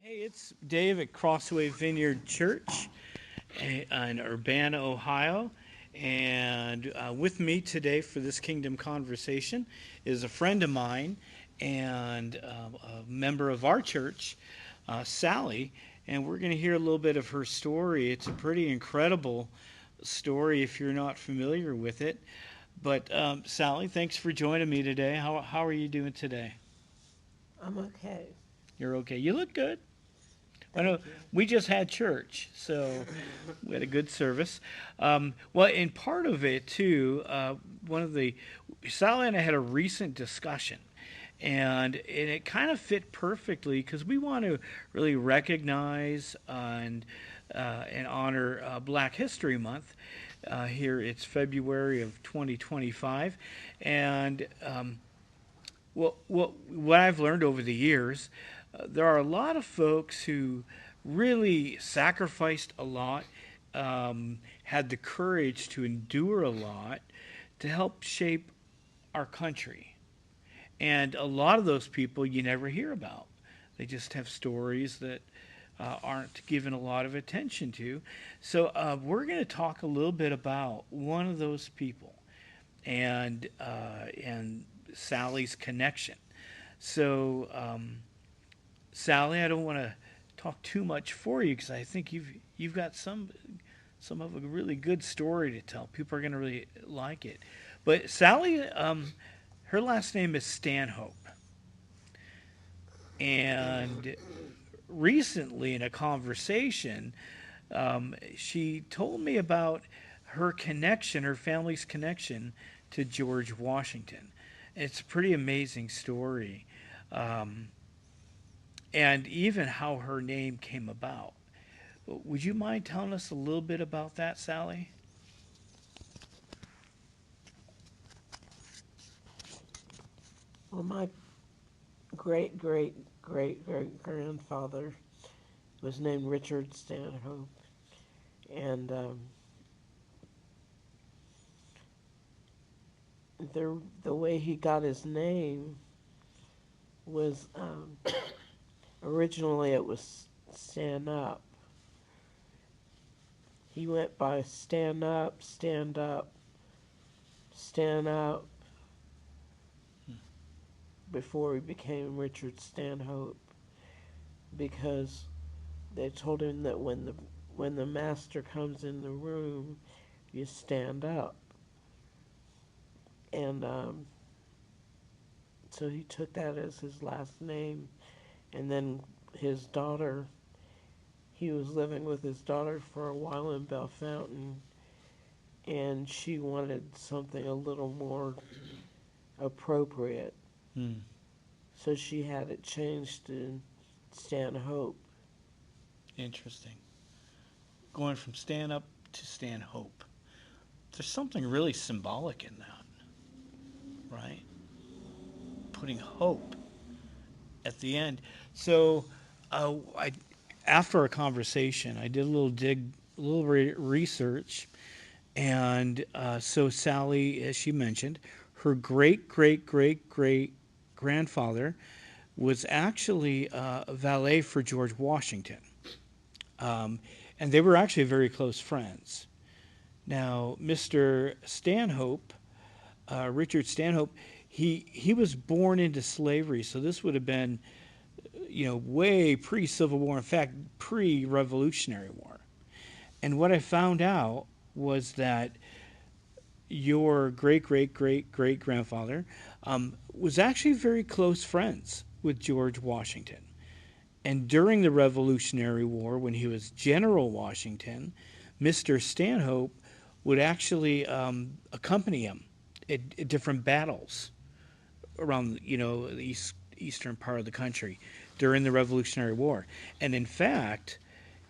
Hey, it's Dave at Crossway Vineyard Church in Urbana, Ohio. And with me today for this Kingdom Conversation is a friend of mine and a member of our church, Sally. And we're going to hear a little bit of her story. It's a pretty incredible story if you're not familiar with it. But Sally, thanks for joining me today. How are you doing today? I'm okay. You're okay. You look good. I know Thank you. we just had church, so we had a good service. Well, and part of it too, one of the Sally and I had a recent discussion, and it kind of fit perfectly because we want to really recognize and honor Black History Month. Here it's February of 2025, and what I've learned over the years, there are a lot of folks who really sacrificed a lot, had the courage to endure a lot to help shape our country. And a lot of those people you never hear about. They just have stories that aren't given a lot of attention to. So we're going to talk a little bit about one of those people and Sally's connection. So, Sally, I don't want to talk too much for you because I think you've got some of a really good story to tell. People are going to really like it. But Sally, her last name is Stanhope, and recently in a conversation, she told me about her connection, her family's connection to George Washington. It's a pretty amazing story, um, and even how her name came about. Would you mind telling us a little bit about that, Sally? Well, my great great great great grandfather was named Richard Stanhope, and the way he got his name was originally it was Stand Up. He went by Stand Up, Stand Up, Stand Up before he became Richard Stanhope because they told him that when the master comes in the room, you stand up. And so he took that as his last name. And then his daughter, he was living with his daughter for a while in Bellefontaine, and she wanted something a little more appropriate. Hmm. So she had it changed to Stanhope. Interesting. Going from stand up to stand hope. There's something really symbolic in that, right? Putting hope at the end. So, I after our conversation, I did a little research, and so Sally, as she mentioned, her great great great great grandfather was actually a valet for George Washington, um, and they were actually very close friends. Now, Mr. Stanhope, Richard Stanhope, he was born into slavery, so this would have been way pre Civil War, in fact, pre Revolutionary War. And what I found out was that your great great great great grandfather was actually very close friends with George Washington. And during the Revolutionary War, when he was General Washington, Mr. Stanhope would actually accompany him at different battles around the eastern part of the country during the Revolutionary War. And in fact,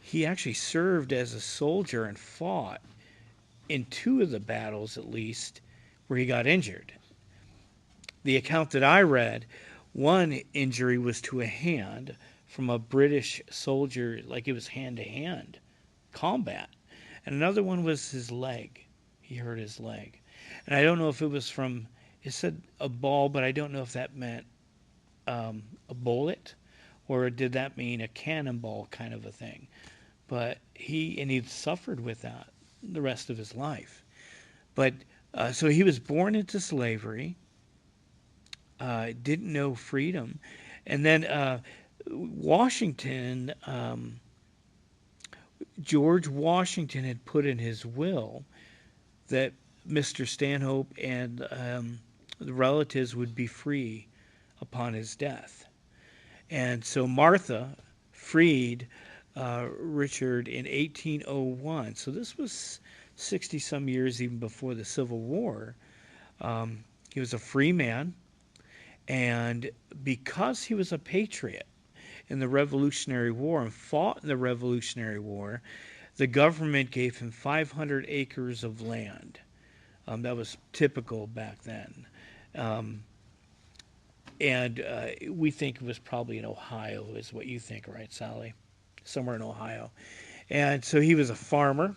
he actually served as a soldier and fought in two of the battles at least where he got injured. The account that I read, one injury was to a hand from a British soldier, like it was hand to hand combat, and another one was his leg. He hurt his leg, and I don't know if it was it said a ball, but I don't know if that meant a bullet or did that mean a cannonball kind of a thing? But he suffered with that the rest of his life. But so he was born into slavery, didn't know freedom, and then Washington, George Washington had put in his will that Mr. Stanhope and the relatives would be free upon his death. And so Martha freed Richard in 1801. So this was 60 some years even before the Civil War. He was a free man, and because he was a patriot in the Revolutionary War and fought in the Revolutionary War, the government gave him 500 acres of land. That was typical back then. And we think it was probably in Ohio, is what you think, right, Sally? Somewhere in Ohio. And so he was a farmer.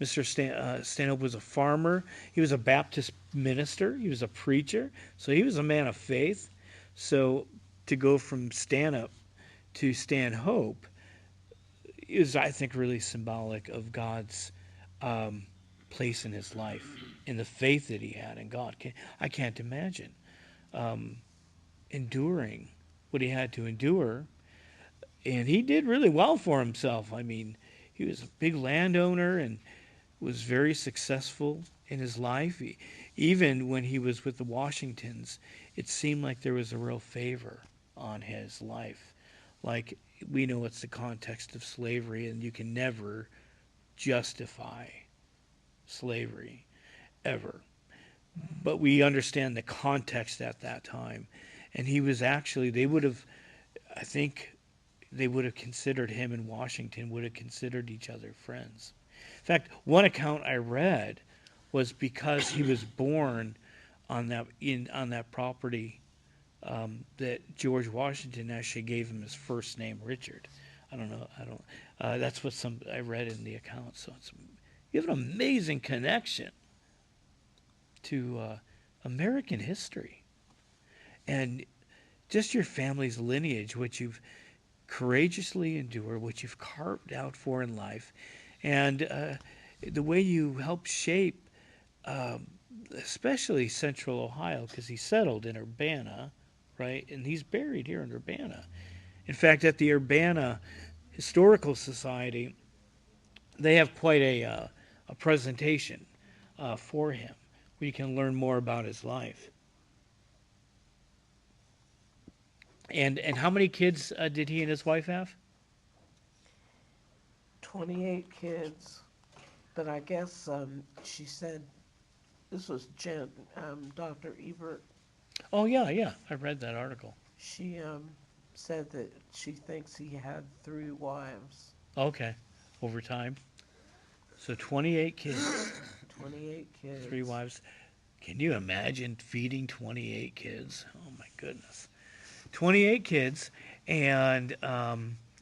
Mr. Stanhope was a farmer. He was a Baptist minister. He was a preacher. So he was a man of faith. So to go from Stanhope to Stanhope is, I think, really symbolic of God's place in his life, in the faith that he had in God. I can't imagine enduring what he had to endure. And he did really well for himself. I mean, he was a big landowner and was very successful in his life. Even when he was with the Washingtons, it seemed like there was a real favor on his life. Like, we know it's the context of slavery, and you can never justify slavery, ever. But we understand the context at that time. And he was actually, I think they would have considered him and Washington would have considered each other friends. In fact, one account I read was because he was born on that property, that George Washington actually gave him his first name, Richard. I don't know. That's what I read in the account. So you have an amazing connection to American history, and just your family's lineage, what you've courageously endured, what you've carved out for in life, and the way you helped shape, especially Central Ohio, because he settled in Urbana, right? And he's buried here in Urbana. In fact, at the Urbana Historical Society, they have quite a presentation for him, where you can learn more about his life. And how many kids did he and his wife have? 28 kids. But I guess she said, this was Dr. Ebert. Oh, yeah. I read that article. She said that she thinks he had 3 wives. Okay. Over time. So 28 kids. 28 kids. 3 wives. Can you imagine feeding 28 kids? Oh, my goodness. 28 kids, and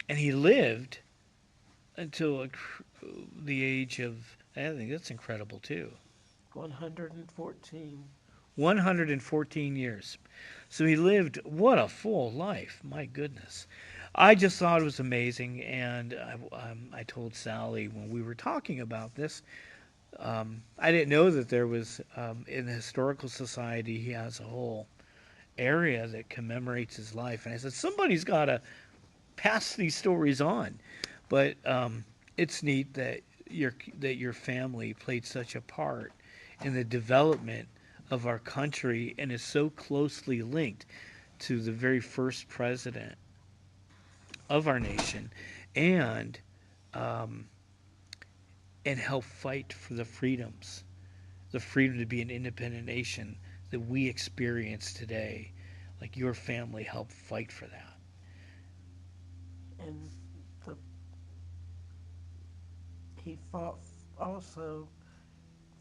he lived until the age of, I think that's incredible too. 114. 114 years. So he lived, what a full life, my goodness. I just thought it was amazing, and I told Sally when we were talking about this, I didn't know that there was, in the Historical Society, he has a whole area that commemorates his life. And I said, somebody's got to pass these stories on. But it's neat that your family played such a part in the development of our country and is so closely linked to the very first president of our nation, and help fight for the freedoms, the freedom to be an independent nation that we experience today. Like, your family helped fight for that. And he fought also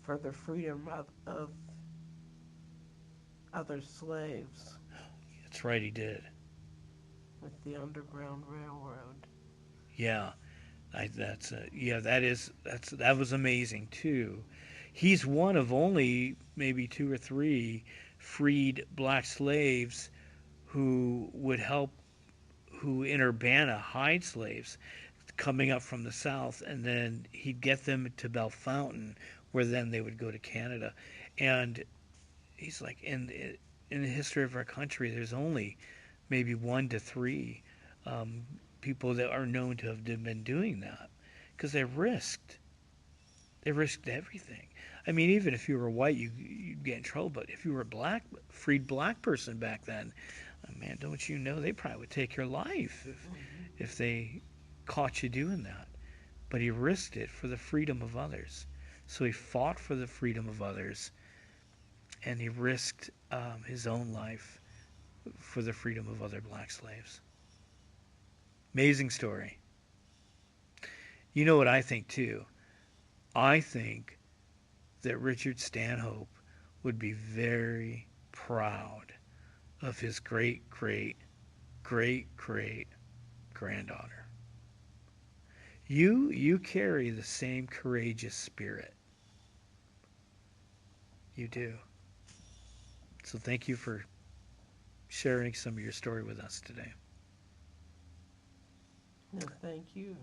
for the freedom of other slaves. That's right, he did. With the Underground Railroad. Yeah, that was amazing too. He's one of only maybe 2 or 3 freed black slaves who who in Urbana hide slaves coming up from the south, and then he'd get them to Bellefontaine, where then they would go to Canada. And he's like, in the history of our country, there's only maybe 1 to 3 people that are known to have been doing that, because they risked everything. I mean, even if you were white, you'd get in trouble. But if you were a freed black person back then, man, don't you know, they probably would take your life if they caught you doing that. But he risked it for the freedom of others. So he fought for the freedom of others, and he risked his own life for the freedom of other black slaves. Amazing story. You know what I think too? I think that Richard Stanhope would be very proud of his great, great, great, great granddaughter. You carry the same courageous spirit. You do. So thank you for sharing some of your story with us today. No, thank you.